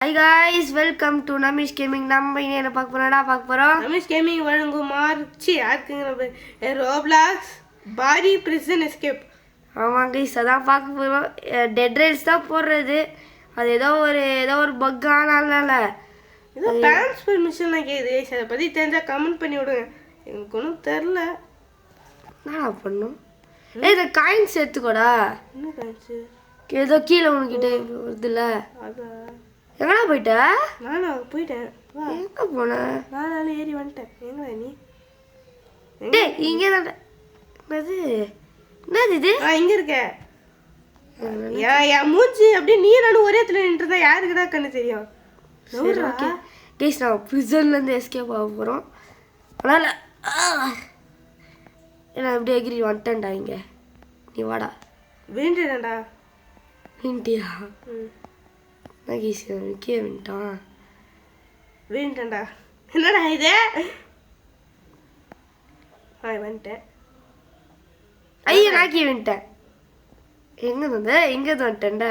Hi guys, welcome to Namish Gaming. நம்ம இனி என்ன பார்க்க போறோம்? Namish Gaming வழங்கும் யாருக்குங்க Roblox Body Prison Escape. ஆமா guys, அதான் பார்க்க போறோம். டெட் ரைல்ஸ் தான் போடுறது. அது ஏதோ ஒரு பக் ஆனால இது ட்ரான்ஸ்ஃபர் மிஷன்ல கேக்குது. அத பத்தி தெரிஞ்சா கமெண்ட் பண்ணி விடுங்க. எனக்கு ஒண்ணும் தெரியல. என்னடா பண்ணும்? இந்த காயின்ஸ் எடுத்துக்கோடா. என்ன காயின்ஸ்? ஏதோ கீழ உனக்கிட்ட வருதுல. அத எங்கடா போயிட்ட? நானா போயிட்டேன். வா. எங்க போன? நானால ஏறி வந்துட்டேன். எங்கடா நீ? டேய் இங்க தான். என்னது இது? இங்க இருக்க. யா மூஞ்சி அப்படியே நீ நானும் ஒரே இடத்துல நின்னுட்டா யாருக்குடா கண்ணு தெரியும்? சரி ஓகே. கைஸ் நான் பிரிசன்ல இருந்து எஸ்கேப் ஆக போறோம். அதனால நான் அப்படியே எகிரி வந்துட்டேன்டா இங்க. நீ வாடா. வேண்டடா. இந்தியா. நான் கைஸ் நிக்கே வந்துட்டான். வேண்டடா. என்னடா இது? வந்துட்டேன். ஐயா நாக்கி வந்துட்டேன். எங்க வந்து வந்துட்டேன்டா.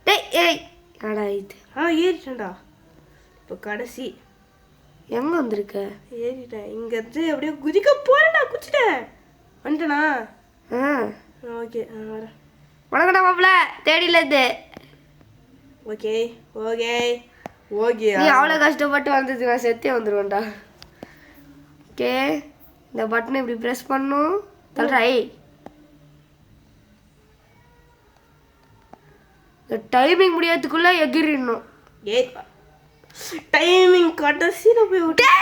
டேய் ஏய் என்னடா இது? ஏறிட்டேன்டா. இப்போ கடைசி எங்க வந்திருக்க? ஏறிட்டேன். இங்க இருந்து அப்படியே குதிக்க போறேன்டா. குச்சிட்டேன். வந்துட்டேனா? ஓகே வரேன். வணக்கடா மாப்பிள தேடில இது. Okay okay okay. நீ அவ்வளோ கஷ்டப்பட்டு வந்தது நான் செத்தே வந்துடுவேன்டா. ஓகே இந்த பட்டனை இப்படி ப்ரெஸ் பண்ணும் தல்றாய். இந்த டைமிங் முடியறதுக்குள்ள எகிரிடணும். ஏ டைமிங் கடைசியில் போய் விட்டா.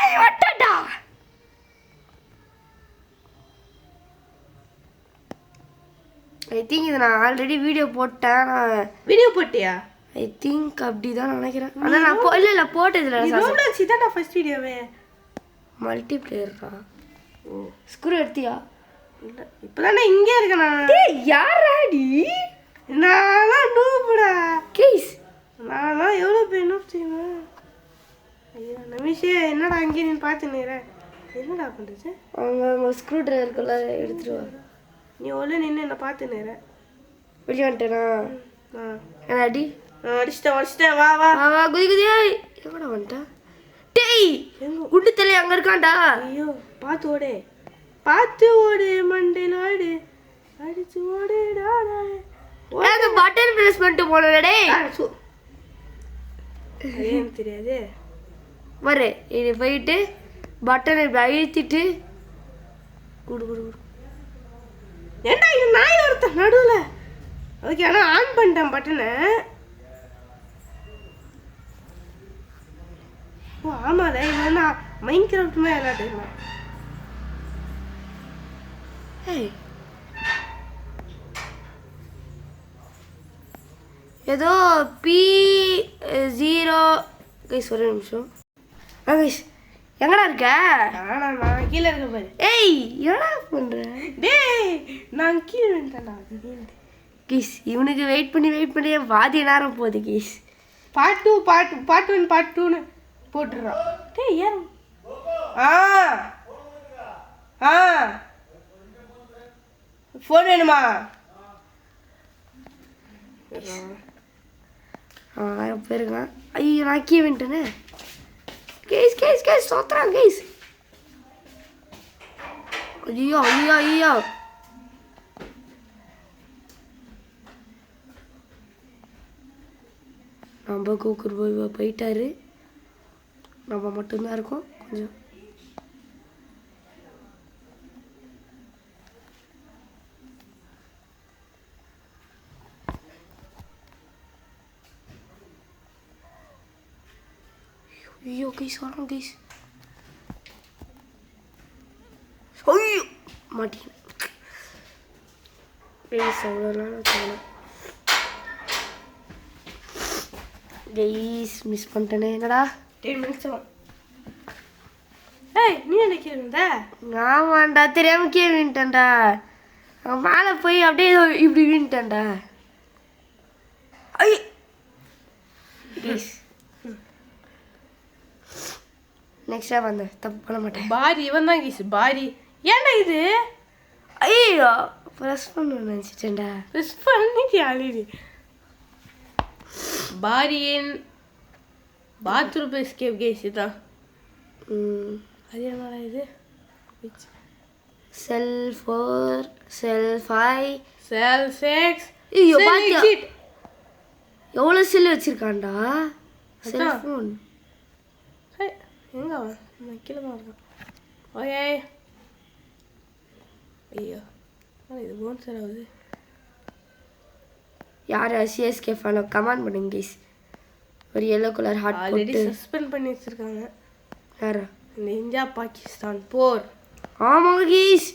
ஐ திங்க் இது நான் ஆல்ரெடி வீடியோ போட்டேன். வீடியோ போட்டியா? ஐ திங்க் அப்படிதான் நினைக்கிறேன். அதான் நான் இல்லை போட்டதில்லை. ரோப்ளாக்ஸ் இதான்டா ஃபர்ஸ்ட் வீடியோவே. மல்டிப்ளேயர்டா. ஓ ஸ்க்ரூ எடுத்தியா? இல்லை இப்போதானே இங்கே இருக்கேன் நான். யாராடி? நான்லாம் நூபுடா. கேஸ் நான்லாம் எவ்வளோ பேர் நூப் செய்வேன். ஐயோ நமிஷே என்னடா அங்கே நீ பார்த்துனேற? என்னடா பண்ணுறது? அவங்க ஸ்க்ரூ ட்ரைவருக்குள்ள எடுத்துருவா. நீ உள்ள நின்று என்ன பார்த்துனேற? வெளியே வந்துட்டேனா? அடி அடிச்சிட்டேன். வா வா வா குதியா. எங்கடா வந்துட்டா? டேய் குண்டு தலை அங்கே இருக்கான்டா. ஐயோ பார்த்து ஓடு மண்டையில் ஆடு அடிச்சு ஓடுடா. அந்த பட்டன் பிரஸ் பண்ணிட்டு போனடா. டேய் ஏன் தெரியாது வரு. இது போயிட்டு பட்டனை இப்படி அழுத்திட்டு குடு குடு குடு. ஏன்டா இது நாய் ஒருத்தன் நடுவில். ஓகே ஆனால் ஆன் பண்ணிட்டேன் பட்டனை. ஓ ஆமாடா இல்லைன்னா மைண்ட் கிராஃப்ட் மாதிரி விளையாட்டுக்கலாம். ஏதோ P0 கைஸ் ஒரு நிமிஷம். கைஸ் எங்கடா இருக்க? நான் கீழே இருக்க பாரு. ஏய் என்னடா பண்ற? டேய் நான் கீழே வந்துட்டேன்டா. கைஸ் இவனுக்கு வெயிட் பண்ணி வாதி நேரம் போகுது கைஸ். பார்ட் 1 போட்டுடுறான். டேய் ஏன் ஃபோன் வேணுமா? போயிருக்கான். ஐயோ நான் கீழே வந்துட்டேனே. Case சோத்துறான் case. ஐயோ நம்ம கூக்குரு போயிட்டாரு. நம்ம மட்டும்தான் இருக்கோம் கொஞ்சம். ஐயோ கைஸ் வரோம் கைஸ். ஐயோ மாட்டேன் கைஸ். அவ்வளோ நேரம் கைஸ் மிஸ் பண்ணிட்டேனே. என்னடா 10 minutes ஆகும். ஏய் நீ என்ன கேளுடா? ஆமாண்டா தெரியாம கீழே வின்ட்டேன்டா. மேலே போய் அப்படியே இப்படி வின்ட்டேன்டா. ஐ கைஸ் நெக்ஸ்ட் டைம் வந்து தப்பு பண்ண மாட்டேன். பாரி இவன் தான் கைஸ் பாரி. ஏன்டா இது? ஐயோ ப்ரெஸ் பண்ண நினச்சிட்டேன்டா. ப்ரெஸ் பண்ணிட்டு ஆல்ரெடி பாரியின் பாத்ரூம் எஸ்கேப் கேஸ் இதான். அது என்னடா இது? செல் 4 செல் 5 செல் 6. ஐயோ பாத்தியா எவ்வளோ செல் வச்சிருக்கான்டா செல்ஃபோன். எங்க அவன்? கீழே தான் இருக்கான். ஓகே. ஐயோ இது போன்சர் ஆகுது. யார் சிஎஸ்கே ஃபாலோ கமெண்ட் பண்ணுங்க கைஸ். ஒரு yellow கலர் ஹார்ட் ஆல்ரெடி போட்டு சஸ்பெண்ட் பண்ணி வச்சிருக்காங்க. யாரா? இந்த இந்தியா பாகிஸ்தான் போர். ஆமாங்க கைஸ்,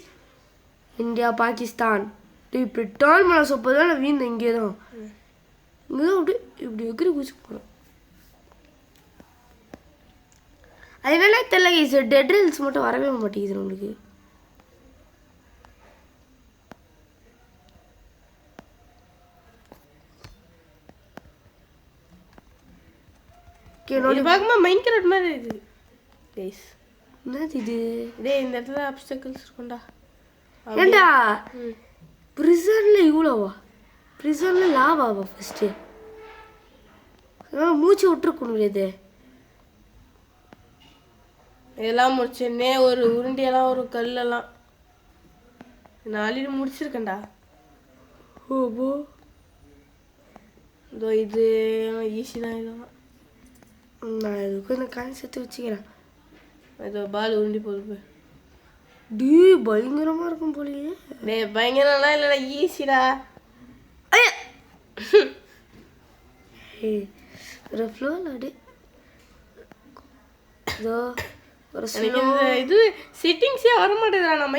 இந்தியா பாகிஸ்தான் இப்படி டர்ன் பண்ண சொப்போ தான் நான் வீண் இங்கே தான் இப்படி இப்படி எகிரி குதிச்சு போகிறோம். அதனால தெரியல கைஸ், டெட் ரீல்ஸ் மட்டும் வரவே மாட்டேங்குது நம்மளுக்கு. இது பார்க்கும்போது மைன்கிராஃப்ட் மாதிரி இருக்குது கைஸ். என்னது இது? டேய் இந்த இடத்துல அப்ஸ்டக்கிள்ஸ் இருக்கும்டா. ஏண்டா பிரிசன்ல இவ்வளோவா? பிரிசன்ல லாவாவா ஃபர்ஸ்ட்டு? மூச்சு விட்டுருக்கணும் இது. இதெல்லாம் முடிச்சேன்னே ஒரு உருண்டையெல்லாம் ஒரு கல்லெல்லாம் நான் ஆல்ரெடி முடிச்சிருக்கேன்டா. ஓ இதோ இது ஈஸி தான். இதெல்லாம் நான் இதுக்கு இந்த காயின் சேர்த்து வச்சுக்கிறேன். இதோ பால் உருண்டி போகுது. டீ பயங்கரமாக இருக்கும் போலியே. டே பயங்கரம்லாம் இல்லைடா, ஈஸிடா. ஒரு ஃப்ளோவில் அப்படி இதோ ஒரு இது செட்டிங்ஸே வர மாட்டேதுடா. நான்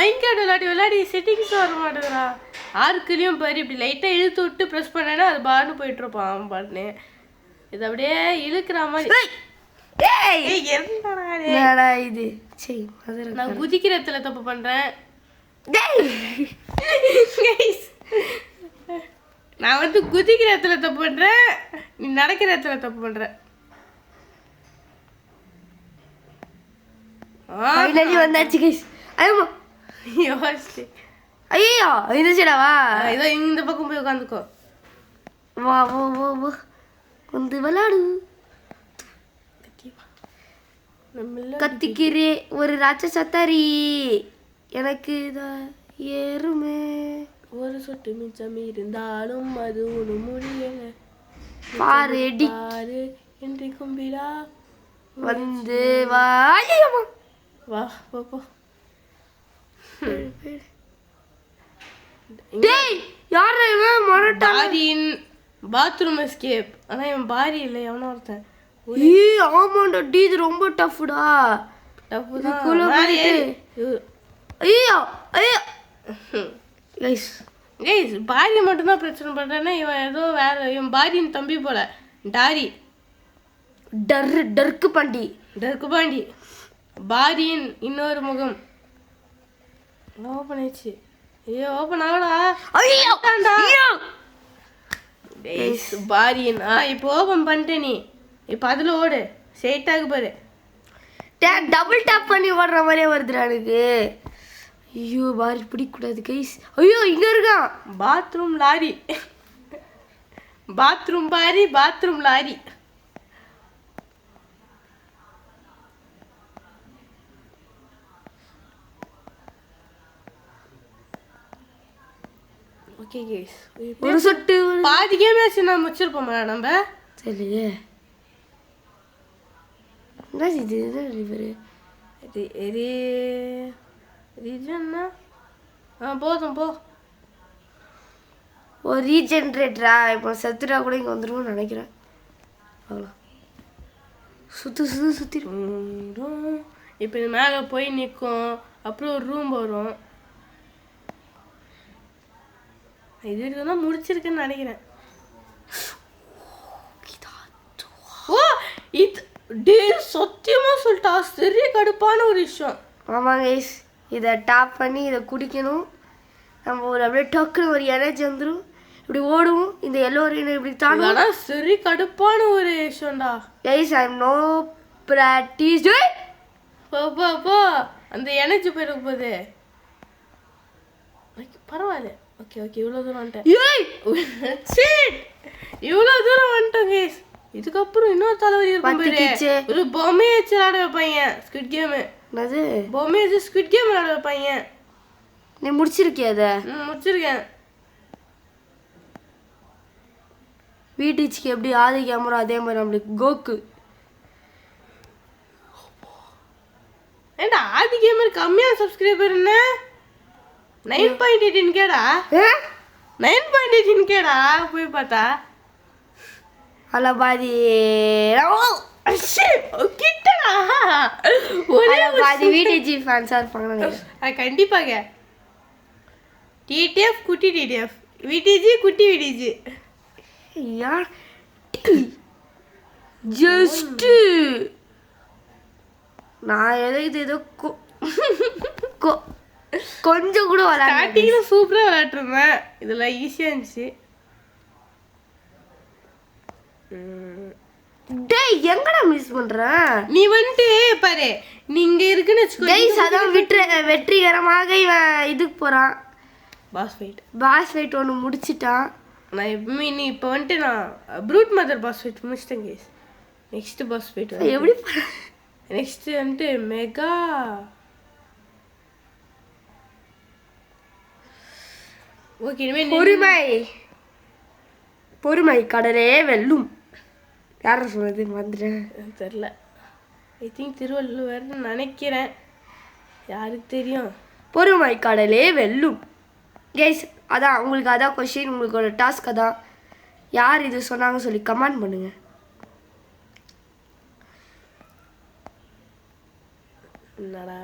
மைன்கிராஃப்ட் விளையாடி செட்டிங்ஸே வர மாட்டேதுடா. ஆர்க்குலேயும் பாரு இப்படி லைட்டாக இழுத்து விட்டு ப்ரெஸ் பண்ணேன்னா அது பாட்டு போயிட்டு இருப்பான் அவன் பாட்டுன்னு. இது அப்படியே இழுக்கிற மாதிரி. என்னடா இது? சரி நான் குதிக்கிற இடத்துல தப்பு பண்றேன். நான் வந்து குதிக்கிற இடத்துல தப்பு பண்றேன், நீ நடக்கிற இடத்துல தப்பு பண்ற. ஃபைனலி வந்தாச்சு கைஸ். ஐயோ யோசி. ஐயோ இந்த சைடா வா. இதோ இந்த பக்கம் போய் உட்காந்துக்கோ. வா வா வா வா வந்து விளையாடு. கத்திக்கிறே ஒரு ராட்சச தரி எனக்கு ஏறுமே. ஒரு சொட்டு மிச்சம் இருந்தாலும் அது ஒரு முடியல. பாரு பாரு என்று கும்பிடா வந்து வா. வா போ. டேய் யாரா இவன்? பாரியின் பாத்ரூம் எஸ்கேப். ஆனா இவன் பாரி இல்லை, எவனோ ஒருத்தன். ஆமாண்டா டி, இது ரொம்ப டஃப்டா. டஃப் தான். ஐயோ ஐயோ கைஸ் கைஸ் பாரி மட்டும் தான் பிரச்சனை பண்றேன்னா இவன் ஏதோ வேற. இவன் பாரியின் தம்பி போல. டாரி டர்க்கு பாண்டி. டர்க்கு பாண்டி பாரியின் இன்னொரு முகம். ஓப்பன் ஆயிடுச்சு. ஐயோ ஓப்பன் ஆகடா. ஐயோ பாரியின் இப்போ ஓப்பன் பண்ணிட்டே. நீ இப்போ அதில் ஓடு, ஸ்ட்ரெயிட்டாக பாரு. டபுள் டேப் பண்ணி ஓடுற மாதிரியே வருதுடா எனக்கு. ஐயோ பாரி பிடிக்கூடாது கைஸ். ஐயோ இங்கே இருக்கான் பாத்ரூம் லாரி. பாத்ரூம் பாரி பாத்ரூம் லாரி. ஓகே கைஸ், ஒரு சொட்டு பாதி கேம் ஆச்சு நான் முடிச்சிருப்போமா நம்ம? சரியே என்ன இது? ரீஜன்னா போதும் போ. ஒரு ரீஜென்ரேட்டரா? இப்போ செத்துட்டா கூட இங்கே வந்துருவோம்னு நினைக்கிறேன். அவ்வளோ சுற்றி இப்போ இது மேலே போய் நிற்கும். அப்புறம் ஒரு ரூம் வரும். இது வரைக்கும் தான் முடிச்சிருக்குன்னு நினைக்கிறேன். ஓ இது டே சத்தியமாக சொல்லிட்டா, சரி கடுப்பான ஒரு விஷயம். ஆமாம் கைஸ், இதை டாப் பண்ணி இதை குடிக்கணும். நம்ம ஒரு அப்படியே டக்குன்னு ஒரு எனர்ஜி வந்துடும். இப்படி ஓடுவோம். இந்த எல்லோரையும் இப்படி தாண்டும். ஆனால் சரி கடுப்பான ஒரு விஷயம்டா guys. I am no practice. போ அந்த எனர்ஜி போயிருக்கு போகுது. பரவாயில்ல. ஓகே ஓகே இவ்வளோ தூரம் வந்துட்டேன். ஏய் இவ்வளோ தூரம் வந்துட்டோம் கைஸ். இதுக்கப்புறம் இன்னொரு தலைவலி இருக்கும் பத்திக்கிச்சு. பாரு. ஒரு பொம்மையை வச்சு விளாட வைப்பாங்க ஸ்குவிட் கேமு. என்னது பொம்மையை வச்சு ஸ்குவிட் கேம் விளாட வைப்பாங்க. நீ முடிச்சிருக்கிய அத? முடிச்சிருக்கேன். வீட்டுக்கு எப்படி ஆதி கேமரா அதே மாதிரி நம்மளுக்கு கோக்கு. ஏன்டா ஆதி கேமர் கம்மியாக சப்ஸ்கிரைபர் என்ன 9.18 கேடா 9.18 கேடா போய் பார்த்தா அல்ல பாதி கிட்டடா ஒரே பாதி வீடிஜி ஃபேன்ஸாக இருப்பாங்கன்னு நினைக்கிறேன். கண்டிப்பாக டிடிஎஃப் குட்டி டிடிஎஃப் விடிஜி குட்டி விடிஜி யார் ஜஸ்ட்டு நான் ஏதோ கொஞ்சம் கூட விளையாட ஸ்டார்டிங்கில் சூப்பராக விளையாட்டுருந்தேன். இதெல்லாம் ஈஸியாக இருந்துச்சு. டேய் எங்கடா மிஸ் பண்ற நீ வந்துட்டு பாரு நீங்க இருக்குன்னு வச்சுக்கோ. கைஸ் அதான் வெற்றிகரமாக இவன் இதுக்கு போறான். பாஸ் ஃபைட் ஒன்று முடிச்சிட்டான். நான் எப்பவுமே நீ இப்போ வந்துட்டு நான் ப்ரூட் மதர் பாஸ் ஃபைட் முடிச்சிட்டேன் கைஸ். நெக்ஸ்ட் பாஸ் ஃபைட் எப்படி நெக்ஸ்ட் வந்துட்டு மெகா ஓகே. இனிமேல் பொறுமை கடலே வெல்லும். யார சொல்றது வந்துட்டேன் தெரில. ஐ திங்க் திருவள்ளுவர்னு நினைக்கிறேன். யாருக்கு தெரியும். பொறுமை கடலே வெல்லும் கைஸ். அதான் உங்களுக்கு அதான் கொஸ்டின், உங்களுக்கு ஒரு டாஸ்க். அதான் யார் இது சொன்னாங்க சொல்லி கமெண்ட் பண்ணுங்க. என்னடா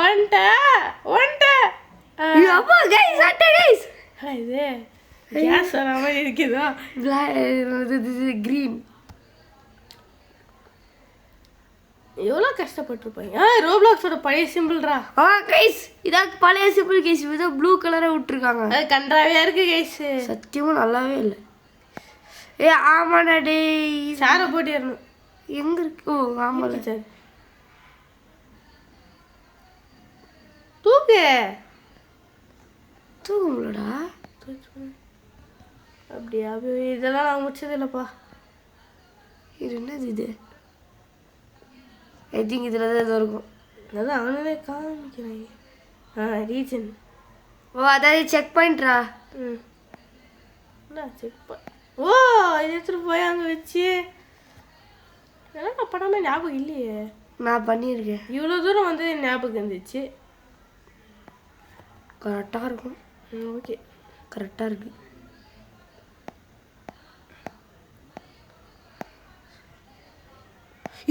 வந்துட்டேன் அப்பா கைஸ் அட்டை கைஸ். இது கேஸ் வர மாதிரி இருக்குதா? கிரீன் எவ்வளோ கஷ்டப்பட்டுருப்பாங்க. ரோப்ளாக்ஸோட பழைய சிம்பிள்ரா. கைஸ் இதான் பழைய சிம்பிள் கைஸ். இதை ப்ளூ கலரை விட்டுருக்காங்க. அது கன்றாவியா இருக்கு கைஸ். சத்தியமாக நல்லாவே இல்லை. ஆமாடா டேய் சாரை போட்டிடணும். எங்கே இருக்கு? ஆமாம் சார் தூக்கு தூங்கும்லடா. அப்படியா? இதெல்லாம் நான் முடிச்சது இல்லைப்பா. இது என்னது இது? ஐ திங்க் இதில் தான் எதுவும் இருக்கும். அதான் அவனே காமிக்கிறாங்க. ரீஜன் அதாவது செக் பாயிண்ட்ரா. செக் இது எடுத்துகிட்டு போய் அங்கே வச்சு நான் படாமல் ஞாபகம் இல்லையே. நான் பண்ணியிருக்கேன். இவ்வளோ தூரம் வந்து ஞாபகம் இருந்துச்சு. கரெக்டாக இருக்கும். ஓகே கரெக்டாக இருக்கு.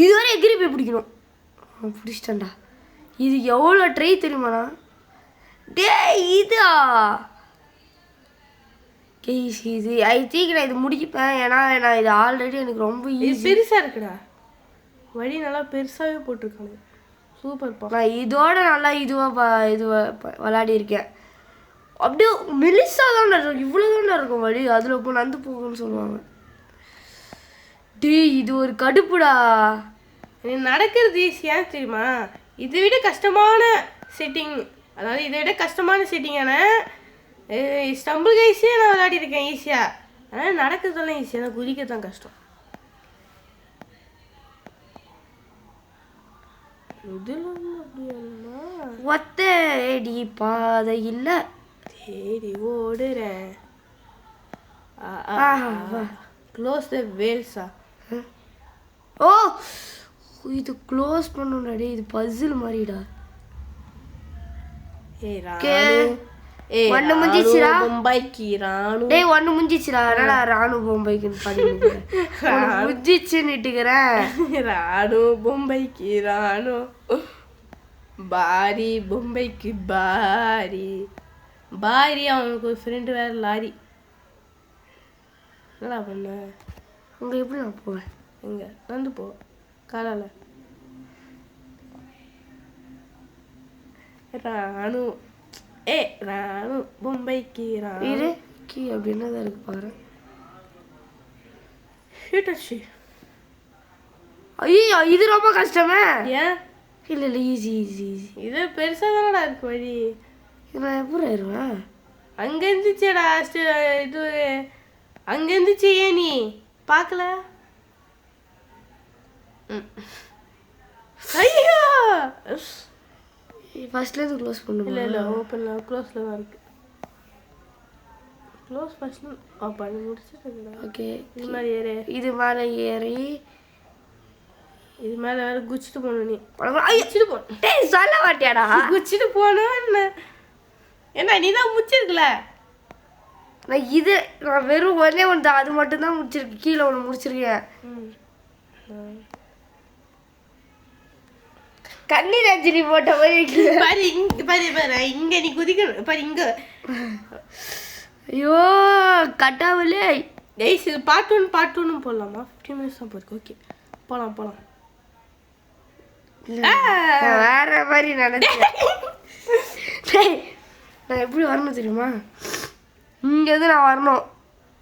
இதுவரை எகிரி போய் பிடிக்கணும். பிடிச்சிட்டேன்டா. இது எவ்வளோ ட்ரை தெரியுமாண்ணா? டேய் இதா கேஸ் இது ஐ திங்க் நான் இது முடிப்பேன். ஏன்னா நான் இது ஆல்ரெடி எனக்கு ரொம்ப ஈஸி. பெருசாக இருக்குடா. வழி நல்லா பெருசாகவே போட்டிருக்காங்க. சூப்பர்ப்பா. நான் இதோட நல்லா விளையாடி இருக்கேன். அப்படியே மெலிசாக தான் இருக்கும். இவ்வளோ தான் இருக்கும் வழி. அதில் போ நந்து போகும்னு சொல்லுவாங்க. டேய் இது ஒரு கடுப்புடா. நடக்கிறது ஈஸியாக தெரியுமா? இதை விட கஷ்டமான செட்டிங், அதாவது இதை விட கஷ்டமான செட்டிங்கான ஸ்டம்பிள் கைஸே நான் விளையாடிருக்கேன் ஈஸியாக. ஆனால் நடக்கிறதெல்லாம் ஈஸியாக தான், குதிக்கத்தான் கஷ்டம். ஒத்தடி பாதை இல்லை தேடி ஓடுறேன். Close the வேல்ஸா? ஓ இது க்ளோஸ் பண்ணணும்டா. இது பசில் மாதிரிடா. ஒன்று முடிஞ்சிச்சுடா. பொம்பாய்க்கு ராணு. டேய் ஒன்று முடிஞ்சிச்சுடா. என்னடா ராணு பொம்பாய்க்குன்னு பாடிட்டு முடிஞ்சிச்சுன்னு இட்டுக்கிறேன். ராணு பொம்பாய்க்கு ராணு, பாரி பொம்பாய்க்கு பாரி. பாரி அவனுக்கு ஒரு ஃப்ரெண்டு வேற லாரி. என்னடா பண்ண? அங்கே எப்படி நான் போவேன்? எங்கே நடந்து போ காலால். ராணு ராணு பொம்பாய்க்கு ராணு. இது கீ அப்படின்னா தான் இருக்கு பாரு. ஹீட்டாச்சு. ஐயோ இது ரொம்ப கஷ்டமே. ஏன்? இல்லை ஈஸி ஈஸி ஈஸி. இது பெருசாக தானடா இருக்கு வழி. இது நான் எப்படி ஆயிடுவேன்? அங்க இருந்துச்சேடா இது அங்க இருந்துச்சு ஏன் நீ பார்க்கல ஐயோ ஃபர்ஸ்ட்லேருந்து க்ளோஸ் பண்ணுமா இல்லை ஓப்பனில் க்ளோஸில் தான் இருக்கு க்ளோஸ் ஃபர்ஸ்ட் பண்ணி முடிச்சிட்டு ஓகே இது மாதிரி ஏறு இது மேலே ஏறி இது மேலே வேறு குச்சிட்டு போகணும் நீ ஐயோ குச்சிட்டு போகணும் டேய் சொல்ல மாட்டியாடா குச்சிட்டு போகணும் என்ன நீ தான் முடிச்சிருக்கல நான் வெறும் ஒன்னே ஒன்று அது மட்டும் தான் முடிச்சிருக்கேன் கீழே ஒன்று முடிச்சிருக்கேன் கண்ணீர் அஞ்சலி போட்ட மாதிரி இருக்கு. பாரு இங்க பாரு இங்க நீ குதிக்கணும் பாரு இங்க ஐயோ கட்டாவலே கைஸ் இது பார்ட் ஒன்று போடலாமா 15 minutes தான் போயிருக்கு ஓகே போகலாம் வேற மாதிரி நினைச்சேன் நான் எப்படி வரணும் தெரியுமா இங்கேருந்து நான் வரணும்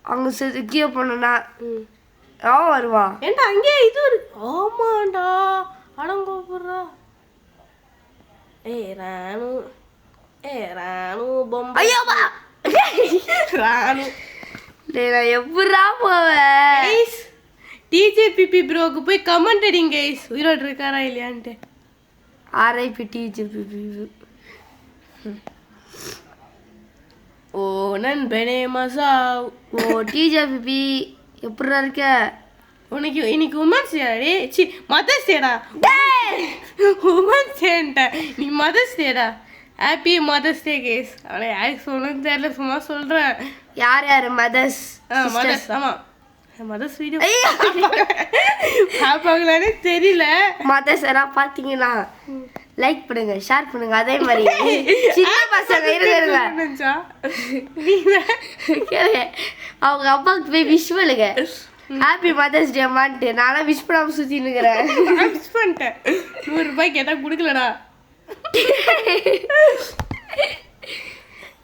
அங்கே கீழே போனேன்னா அவன் வருவா ஏன்டா அங்கேயே இது இருக்கு ஆமாண்டா அடங்கோ போடுறா ராணு பொம்மை ஐயோப்பா ராணு நான் எப்படா போவேன் டிஜேபிபி ப்ரோக்கு போய் கமெண்ட் அடிங்க கைஸ் உயிரோடு இருக்காரா இல்லையான்ட்டு ஆர்ஐபி டிஜேபிபி ஓ நண்பனே மசா ஓ டிஜேபிபி எப்படா இருக்க உனக்கு இன்னைக்கு உமன்ஸ் டேடா சி மதர்ஸ் டேடா உமன்ஸ் டேன்ட்ட நீ மதர்ஸ் டேடா ஹாப்பி மதர்ஸ் டே கைஸ் அவளை யாருக்கு சொல்லணும்னு தெரியல சும்மா சொல்கிறேன் யார் மதர்ஸ் மதர்ஸ் ஆமாம் மதர்ஸ் வீடியோ பார்ப்பாங்களானே தெரியல மதர்ஸ் எல்லாம் பார்த்தீங்கன்னா லைக் பண்ணுங்க ஷேர் பண்ணுங்க அதே மாதிரி சின்ன பசங்க இருங்க அவங்க அம்மாவுக்கு போய் விஷ் பண்ணுங்க ஹாப்பி மதர்ஸ் டே மான்ட்டு நானும் விஷ் பண்ணாமல் சுற்றினுக்கிறேன் விஷ் பண்ணிட்டேன் 100 ரூபாய் கேட்டால் கொடுக்கலடா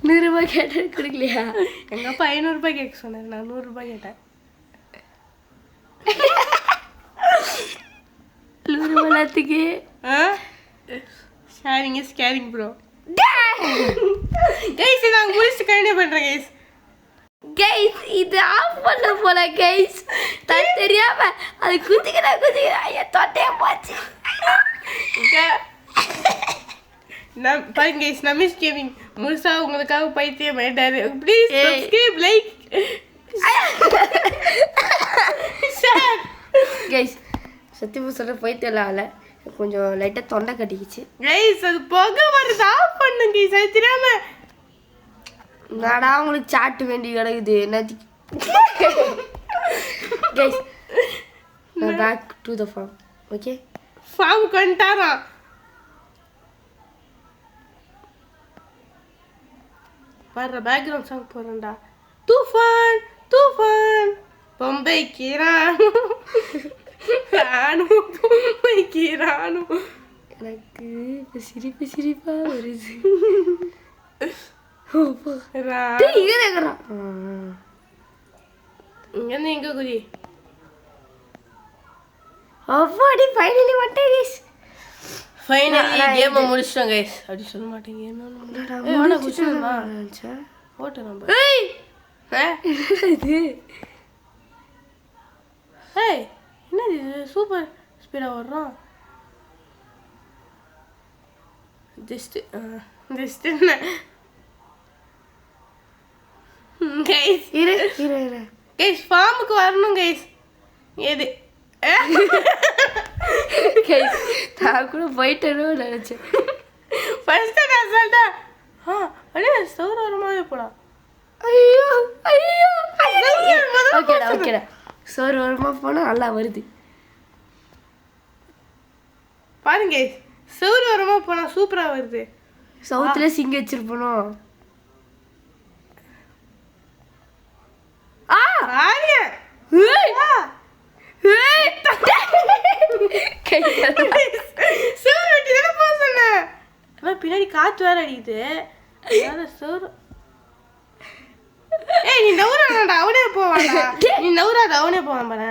100 ரூபாய் கேட்டால் கொடுக்கலையா எங்கள் அப்பா 500 ரூபாய் கேட்க சொன்னார் நான் 100 ரூபாய் கேட்டேன் 100 ரூபாய் எல்லாத்துக்கு sharing is caring bro guys நாங்கள் முடிச்சுட்டு கண்டினியூ பண்ணுறேன் கைஸ் கைஸ் இது ஆஃப் பண்ண போல கைஸ் தான் தெரியாம அது குதிக்கிறேன் ஐயா தொட்டையே போச்சு நான் பாருங்க கைஸ் நமிஷ் கேமிங் முழுசா உங்களுக்காக பைத்தியம் ஆயிட்டாரு please subscribe like share guys சத்தியமாக சொல்ற பைத்தியம் கொஞ்சம் லைட்டாக தொண்டை கட்டிக்கிச்சு கைஸ் அது புகை வருது ஆஃப் பண்ணுங்க கைஸ் அது தெரியாம நாடா உங்களுக்கு சாட்டு வேண்டி கிடக்குது என்னது guys back to the form okay form பண்ணிட்டாரா பாரு பேக்ரவுண்ட் சாங் போறேன்டா தூஃபான் தூஃபான் பொம்பைக்கு ராணு பொம்பைக்கு ராணு எனக்கு இப்போ சிரிப்பா வருது இங்கேருந்து எங்கே குதி அவ்வாடி ஃபைனலி வந்துட்டேன் கைஸ் ஃபைனலி கேமை முடிச்சிட்டோம் கைஸ் அப்படி சொல்ல மாட்டேங்க என்ன குச்சிடா ஓட்டு நம்ம இது ஏய் என்னது இது சூப்பர் ஸ்பீடாக வர்றோம் ஜஸ்ட் என்ன கைஸ் இரு கைஸ் ஃபார்முக்கு வரணும் கைஸ் எது கைஸ் நான் கூட போயிட்டேனோ நினச்சேன் ஃபர்ஸ்ட் நான் சொல்லிட்டேன் அப்படியே சௌர வரமாவே போடா ஐயோ ஓகேடா சோறு வரமா போனால் நல்லா வருது பாருங்க சௌர வரமா போனால் சூப்பராக வருது சவுத்தில் சிங்க வச்சிருப்பணும் பின்னாடி காத்து வேற அடிக்குது ஏய் நீ நவுறாடா அவனே போவாடா நீ நவுறாத அவனே போவான் பாரு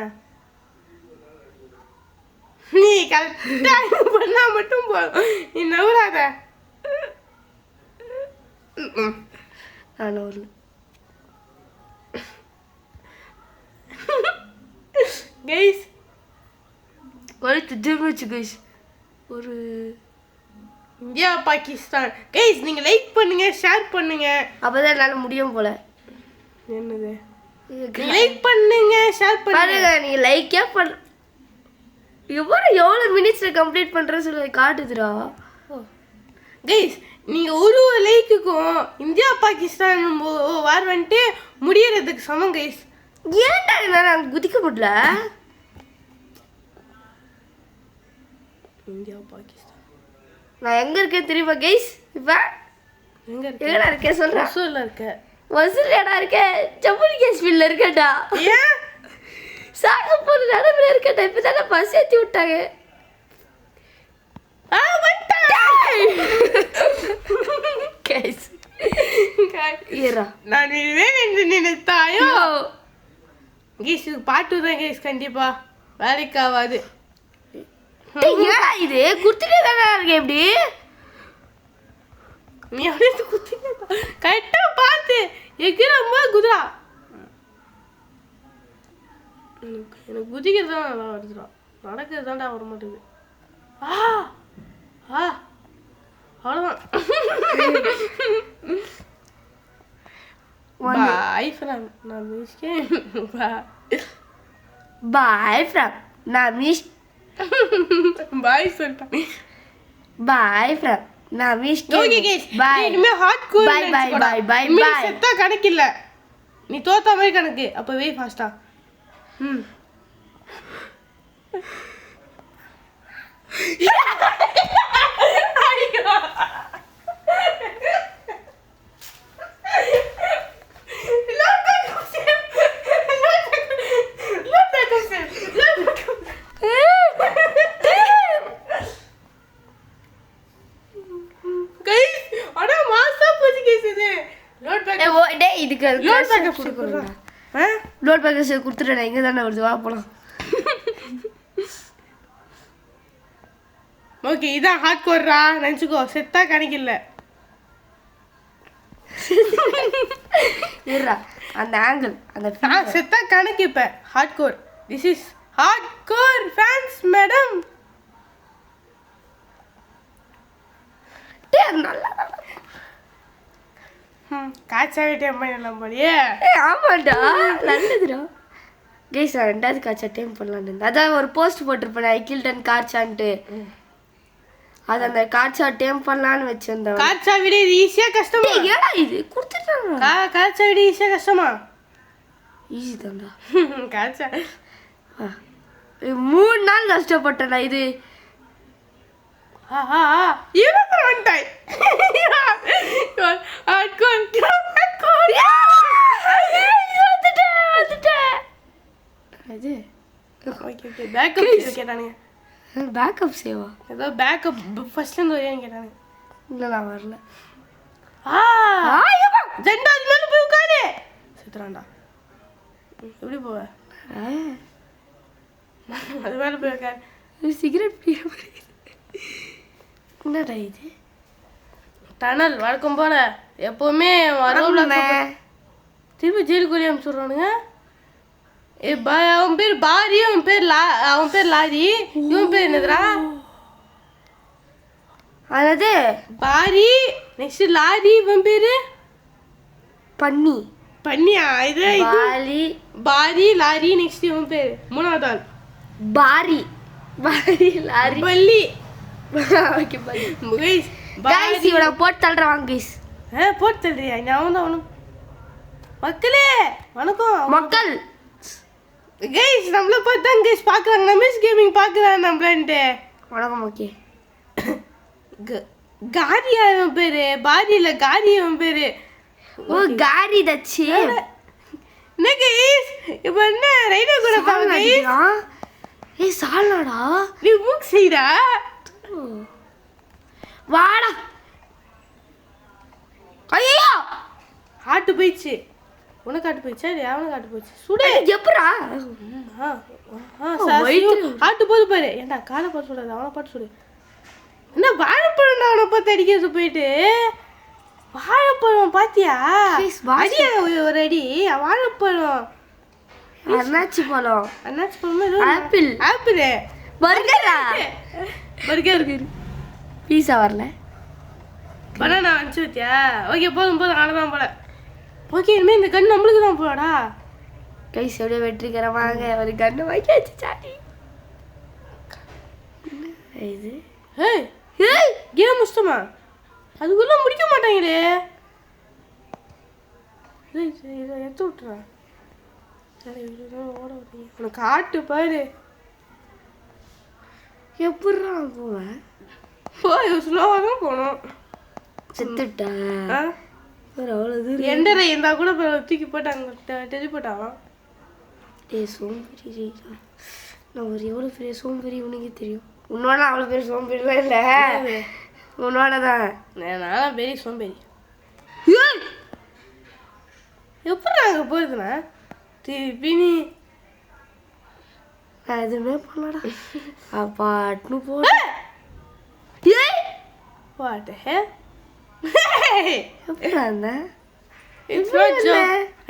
நீ கரெக்டா பண்ணா மட்டும் போ நீ நவுறாத நான் வரல. கைஸ் கழுத்து திரும்பிச்சு கைஸ். ஒரு இந்தியா பாகிஸ்தான். கைஸ் நீங்க லைக் பண்ணுங்க, ஷேர் பண்ணுங்க. அப்பதான் என்னால முடியும் போல. என்னது லைக் பண்ணுங்க, ஷேர் பண்ணுங்க. பாருங்க நீங்க லைக்கே பண்ண எவ்வளவு மினிட்ஸ்ல கம்ப்ளீட் பண்றேன்னு சொல்லி காட்டுதுடா. கைஸ் நீங்க ஒரு லைக்குக்கும் இந்தியா பாகிஸ்தான் வார் வந்துட்டு முடியறதுக்கு சமம் கைஸ். ஏன்டா நான் குதிக்க முடியல? இந்தியா பாகிஸ்தான் நான் எங்க இருக்கேன் தெரியுமா கைஸ்? இப்ப எங்க எங்கடா இருக்கேன் சொல்றேன். மசூர்ல இருக்க. மசூர்லடா இருக்கேன். ஜம்மு காஷ்மீர்ல இருக்கேன்டா. ஏன் சாக போற நடுவுல இருக்கேன்டா. இப்பதானே பஸ் ஏத்தி விட்டாங்க. கைஸ் ஏறா நான் என்று நினைத்தாயோ. கைஸ் இது பாட்டு தான் கைஸ், கண்டிப்பா வேலைக்கு ஆகாது. ஏடா இது குடுத்துட்டே தானே இருக்கேன். எப்படி நீ அப்படியே குத்திட்டு கரெக்டா பார்த்து எக்கிறமா குதிரா. எனக்கு குதிக்கிறது தான் நல்லா வருதுடா, நடக்கிறது தான்டா வர மாட்டேங்குது. அவ்வளோதான். பாய் ஃப்ரம் நான் மிஸ்கேன். பாய் ஃப்ரம் நான் மிஸ். பாய் சொல்லிட்டேன். பாய் ஃப்ரம் நான் மிஸ். Okay guys bye. இனிமே hardcore bye bye bye bye bye. செத்தா கணக்கு இல்ல, நீ தோத்த மாதிரி கணக்கு. அப்ப வே ஃபாஸ்டா. லோட் பேக்கர்ஸ் கொடுத்துட்டேன். இங்கே தானே வருது, வா போலாம். ஓகே இதான் ஹார்ட்கோர்ரா நினச்சிக்கோ. செத்தா கணக்கில்ல. இருடா அந்த ஆங்கிள் அந்த செத்தா கணக்கு. இப்போ hardcore. This is hardcore fans madam. நல்லா காய்ச்சாவே டைம் பண்ணலாம் போலியே. ஆமாண்டா நல்லதுடா. கைஸ் நான் ரெண்டாவது காய்ச்சா டைம் பண்ணலான்னு இருந்தேன். அதான் ஒரு போஸ்ட் போட்டிருப்பேன் ஐ கில்டன் காய்ச்சான்ட்டு. அது அந்த காய்ச்சா டைம் பண்ணலான்னு வச்சிருந்தேன். காய்ச்சா விட இது ஈஸியா கஷ்டமா? ஏடா இது கொடுத்துட்டாங்க. காய்ச்சா விட ஈஸியா கஷ்டமா? ஈஸி தான்டா. காய்ச்சா 3 நாள் கஷ்டப்பட்டேன்டா. இது பேக்கப் சேவா ஏதோ பேக்கப் ஃபர்ஸ்ட்ல இருந்து வரேன்னு கேட்டானுங்க. இல்லை நான் வரல. ஜெண்டா அது மேல போய் உட்காரு. சுத்துறான்டா. எப்படி போவ? அது மேல போய் உட்காரு. சிகரெட் பிடிக்கிற மாதிரி. என்னடா இது? டனல் வழக்கம் போல எப்பவுமே திருப்பி ஜெயிலுக்குள்ளே அனுப்பிச்சுடுறானுங்க. அவன் பேர் பாரி, அவன் பேர் லாரி. இவன் பேர் என்னதுடா? அதாவது பாரி நெக்ஸ்ட் லாரி. இவன் பேரு பன்னி. பன்னியா? இது பாலி பாரி லாரி. நெக்ஸ்ட் இவன் பேர் மூணாவது ஆள் பாரி. பாரி லாரி பல்லி. ஓகே பை गाइस இவள போட்டு தள்ளுறாங்க गाइस. போட்டு தள்ளுறியா? நான் தான் அவனும் மக்களே வணக்கம் மக்கள். गाइस நம்மள பார்த்தாங்க गाइस பார்க்கறாங்க. நமஸ் கேமிங் பார்க்கறாங்க நம்மளன்ட்டு. வணக்கம். ஓகே காரியா இவன் பேரு. பாரி இல்ல காரி இவன் பேரு. ஓ காரி தச்சி. என்ன गाइस இப்போ என்ன ரைடா கூட பாருங்க गाइस. ஏய் சாலடா நீ புக் செய்டா. வாடா. ஐயோ ஹார்ட் போயிடுச்சு. உனக்கு ஹார்ட் போயிடுச்சா இல்ல அவனுக்கு ஹார்ட் போயிடுச்சு? சுடு எப்பறா? ஹார்ட் போது பாரு. ஏண்டா காலை பார்த்து சுடாத, அவனை பார்த்து சுடு. என்ன வாழைப்பழம் அவனை பார்த்து அடிக்கிறது போயிட்டு. வாழைப்பழம் பாத்தியா? Guys, வாசம். அடியா ஒரு அடி. வாழைப்பழம். அண்ணாச்சி பழம். அண்ணாச்சி பழம். ஆப்பிள். ஆப்பிள். பர்கரா? பர்கர். பீஸா வரல. பனானா அனுப்பிச்சு வச்சியா? ஓகே போதும் அவ்வளோதான் போல. ஓகே இனிமேல் இந்த கன் நம்மளுக்கு தான் போலாடா. கைஸ் எப்படியோ வெற்றிகரமாக ஒரு கண்ணு வாங்கியாச்சு சாட்டி. இது ஏய் ஏய் கேம் முடிச்சிட்டோமா? அதுக்குள்ள முடிக்க மாட்டாங்களே. இதை எடுத்து விட்டுறா. சரி ஓட விட்டீங்க. உனக்கு காட்டு பாரு. எப்படா போவேன்? போய் ஸ்லோவாக தான் போகணும். செத்துட்டா அவ்வளோ எண்டரை இருந்தால் கூட தூக்கி போட்டாங்க டெலி போட்டான். சோம்பேறி நான் ஒரு எவ்வளோ பெரிய சோம்பேறி உனக்கே தெரியும். உன்னோட அவ்வளோ பெரிய சோம்பேறிலாம் இல்லை, உன்னோட தான். நான் பெரிய சோம்பேறி. எப்படி அங்கே போயிருதுண்ணா திருப்பி நீ நான் எதுவுமே பண்ணலடா. அப்பாட்னு போ. வாட் எப்படா இருந்தேன்?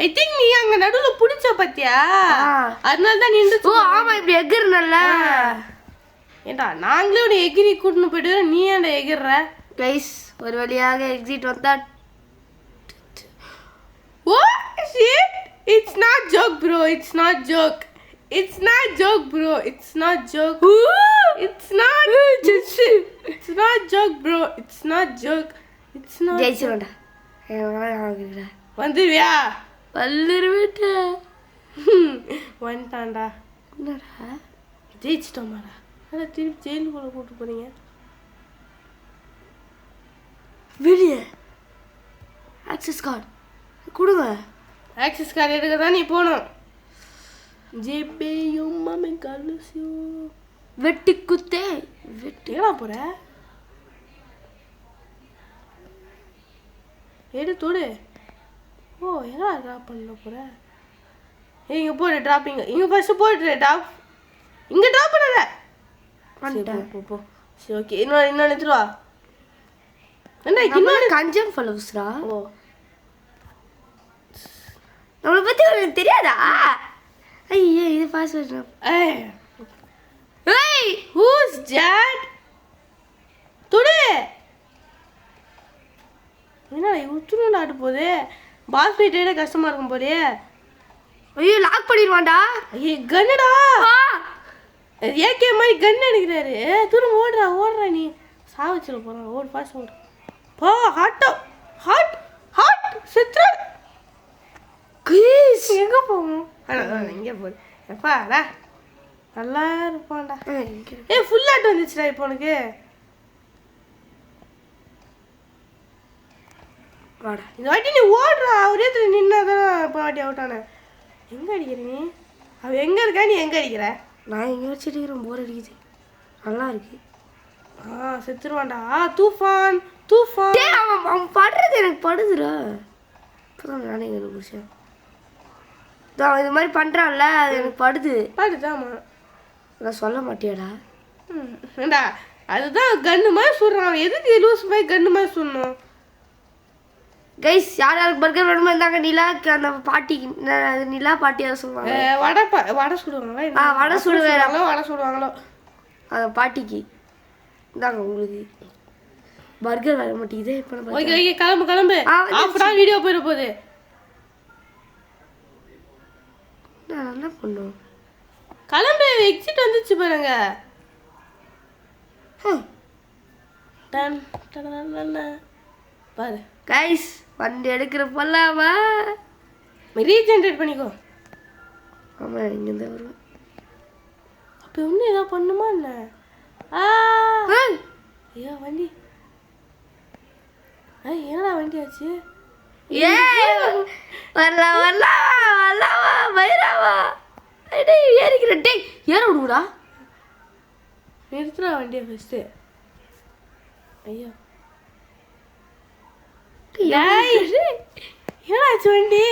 ஐ திங்க் நீ அங்க நடுவுல புடிச்ச பாத்தியா? அதனால தான் நின்று. ஓ ஆமா இப்படி எகிர்னல்ல. ஏண்டா நாங்களே உன்னை எகிரி கூட்டின்னு போயிட்டு நீ ஏன்டா எகிர்ற? கைஸ் ஒரு வழியாக எக்ஸிட் வந்தா. What shit? It's not joke bro. It's not joke. It's not joke bro. It's not joke. It's not. It's not joke bro. It's not joke. It's not. ஜெயிச்சிருவேன்டா. வந்துருவியா? வந்துருவேட்டா. வந்துட்டான்டா. என்னடா ஜெயிச்சிட்டோமாடா? அதான் திருப்பி ஜெயிலுக்குள்ள கூட்டு போறீங்க. வெளியே ஆக்சஸ் கார்டு கொடுங்க. ஆக்சஸ் கார்டு எடுக்க தான் நீ போகணும். ஜிபேயும் மாமே கலுசியும் வெட்டி குத்தே வெட்டி. ஏடா போற? தொடு. ஓ எங்கடா ட்ராப் பண்ண போற? இங்கே போடு ட்ராப்பிங்க. இங்கே ஃபஸ்ட்டு போட்டு ட்ராப். இங்கே ட்ராப் பண்ணல. போ சரி ஓகே. இன்னொன்று எடுத்துருவா. என்ன இன்னொன்று கஞ்சம் ஃபாலோவர்ஸ்ரா. ஓ நம்மளை பற்றி உனக்கு தெரியாதா? ஐயோ இது பாஸ்வேர்ட். ஏய் ஹூஸ் ஜாட்? தொடு. என்னடா உத்துணும்டா ஆட்டு போகுது. பாஸ் ஃபைட்டே கஷ்டமாக இருக்கும் போதே. ஐயோ லாக் பண்ணிடுவான்டா. ஐயோ கன்னுடா. ஏகே மாதிரி கன் எடுக்கிறாரு. தூரம் ஓடுறா நீ. சாவச்சிட போகிறான். ஓடு ஃபாஸ்ட் ஓடு. போ ஹாட்டோ ஹாட் ஹாட் சித்ரா. ப்ளீஸ் எங்கே போகணும்? இங்கே போகுது. எப்பாடா நல்லா இருப்பான்டா. ஃபுல் ஆட் வந்துச்சுடா இப்போ உனக்கு. வாடா இந்த வாட்டி நீ ஓடுறா. ஒரே நின்னாதான் இப்போ வாட்டி அவுட்டானே. எங்கே அடிக்கிற நீ? அவள் எங்கே இருக்கா? நீ எங்கே அடிக்கிற? நான் எங்கே வச்சு அடிக்கிறேன். போர் அடிக்குது. நல்லா இருக்கு. செத்துருவான்டா. தூஃபான் தூஃபான். அவன் படுறது எனக்கு படுதுடா. இப்போதான் நானே கண்டுபிடிச்சேன். அவன் இது மாதிரி பண்ணுறான்ல அது எனக்கு படுது. படுதாமா? நான் சொல்ல மாட்டியாடா? ஏண்டா அதுதான் கன்று மாதிரி சொல்கிறான். அவன் எதுக்கு லூஸ் மாதிரி கன்று மாதிரி சொல்லணும்? கைஸ் யார் யாருக்கு பர்கர் வேணுமோ இருந்தாங்க. நிலாக்கு அந்த பாட்டிக்கு நிலா பாட்டி அதை சொல்லுவாங்க. வடை சுடுவாங்களா? வடை சுடுவாங்களோ வடை சுடுவாங்களோ அந்த பாட்டிக்கு இந்தாங்க உங்களுக்கு பர்கர் வர மாட்டேங்குது. இப்போ ஓகே ஓகே கிளம்பு. ஆஃப் தான் வீடியோ போயிட போகுது. நான் என்ன பண்ணும்? கிளம்பு. எக்ஸிட் வந்துச்சு பாருங்க. பாரு கைஸ் வண்டி எடுக்கிற போலாமா? ரீஜென்ரேட் பண்ணிக்கோ. ஆமாம் இங்கேருந்து வருவேன். அப்போ இன்னும் ஏதாவது பண்ணுமா என்ன? ஐயா வண்டி. ஏடா வண்டி ஆச்சு? ஏ வரலாம் வரலாம் வரலாமா வைராவா? அடே ஏறிக்கிறேன். டேய் ஏற விடுடா. நிறுத்துறா வண்டியை ஃபஸ்ட்டு. ஐயா ஏடாச்சு வண்டி?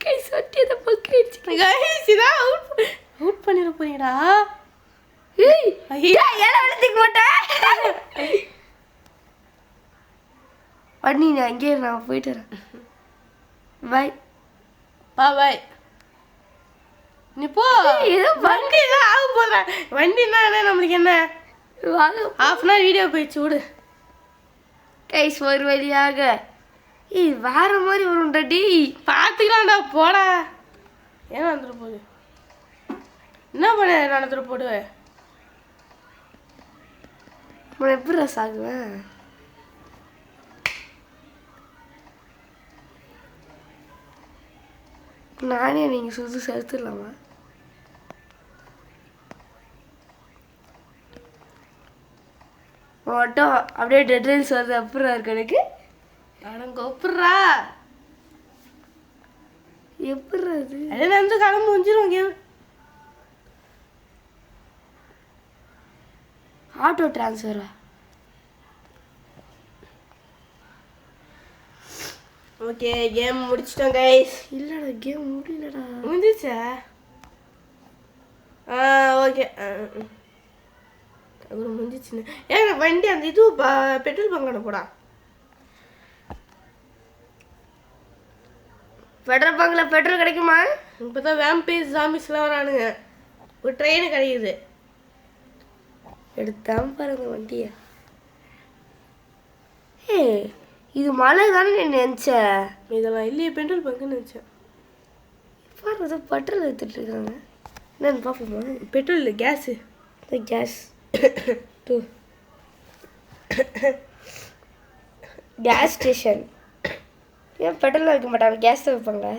கை சொட்டி அதை பக்கிடுச்சு. அவுட் பண்ணிட போறீங்கடா. ஏய் ஐயா ஏற எடுத்துக்க மாட்டேன். பண்ணி நான் அங்கேயே நான் போயிட்டு வரேன். பாய். பாய். நீ போ. ஏதோ வண்டி தான் ஆக போகிறேன். வண்டின்னா என்ன நம்மளுக்கு என்ன? வாங்க. ½ hour வீடியோ போயிடுச்சு விடு. கைஸ் ஒரு வழியாக வேற மாதிரி வரும்டா டி. பார்த்துக்கலாம்டா போடா. ஏன் வந்துட்டு போகுது? என்ன பண்ண நடந்துட்டு போடுவேன்? நான் எப்படி சாகுவேன்? நானே நீங்கள் சுற்றி சேர்த்துடலாமா? மட்டும் அப்படியே டெட்லைன்ஸ் வருது. அப்புறம் இருக்கு எனக்கு. அடங்க ஒப்புறா. எப்படி அது? அதே வந்து கிளம்பு முடிஞ்சிடும் கேம். ஆட்டோ டிரான்ஸ்ஃபரா? ஓகே கேம் முடிச்சிட்டோம் கைஸ். இல்லைடா கேம் முடியலடா. முடிஞ்சிச்சா? ஓகே அது முடிஞ்சிச்சுன்னு. ஏங்க வண்டி அந்த இது பெட்ரோல் பங்கான போடா. பெட்ரோல் பங்கில் பெட்ரோல் கிடைக்குமா? இப்போ தான் வேம்பேஸ் ஜாம்பிஸ்லாம் வரானுங்க. ஒரு ட்ரெயின் கிடைக்குது. எடுத்தான் பாருங்க வண்டியை. ஏ இது மழை தானே நீ நினச்சேன். இதெல்லாம் இல்லையே பெட்ரோல் பங்குன்னு நினச்சேன். பாரு பெட்ரோல் எடுத்துட்டு இருக்காங்க. என்னன்னு பார்ப்போமா? பெட்ரோல் இல்லை கேஸு. Gas gas station. ஏன் பெட்ரோல் வைக்க மாட்டாங்க, கேஸ் தான் வைப்பாங்க.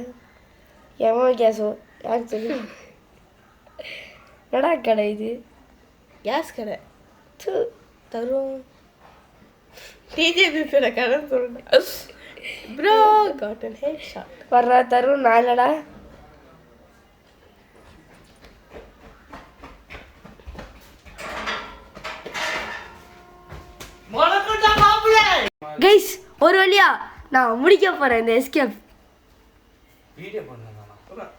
எவனோ கேஸோ யாருக்கு தெரியும்? என்னடா கடை இது? கேஸ் கடை தூ. தரும். டிஜேபியோட கடை சொல்லுங்க ப்ரோ. காட்டன் ஹெட் ஷாட் வர்றா தரும். நான் இல்லடா. கைஸ் ஒரு வழியா நான் முடிக்க போறேன் இந்த எஸ்கேப். வீடியோ பண்ணலாம்.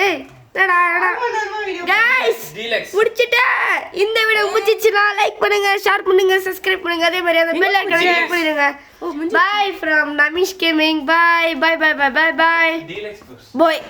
ஏய் என்னடா கைஸ் முடிச்சிட்டேன். இந்த வீடியோ பிடிச்சிச்சுனா லைக் பண்ணுங்க, ஷேர் பண்ணுங்க, சப்ஸ்கிரைப் பண்ணுங்க. அதே மாதிரி அந்த பெல் ஐகானை கிளிக் பண்ணிடுங்க. Bye from Namish gaming. Bye bye bye bye bye bye. Deluxe bye.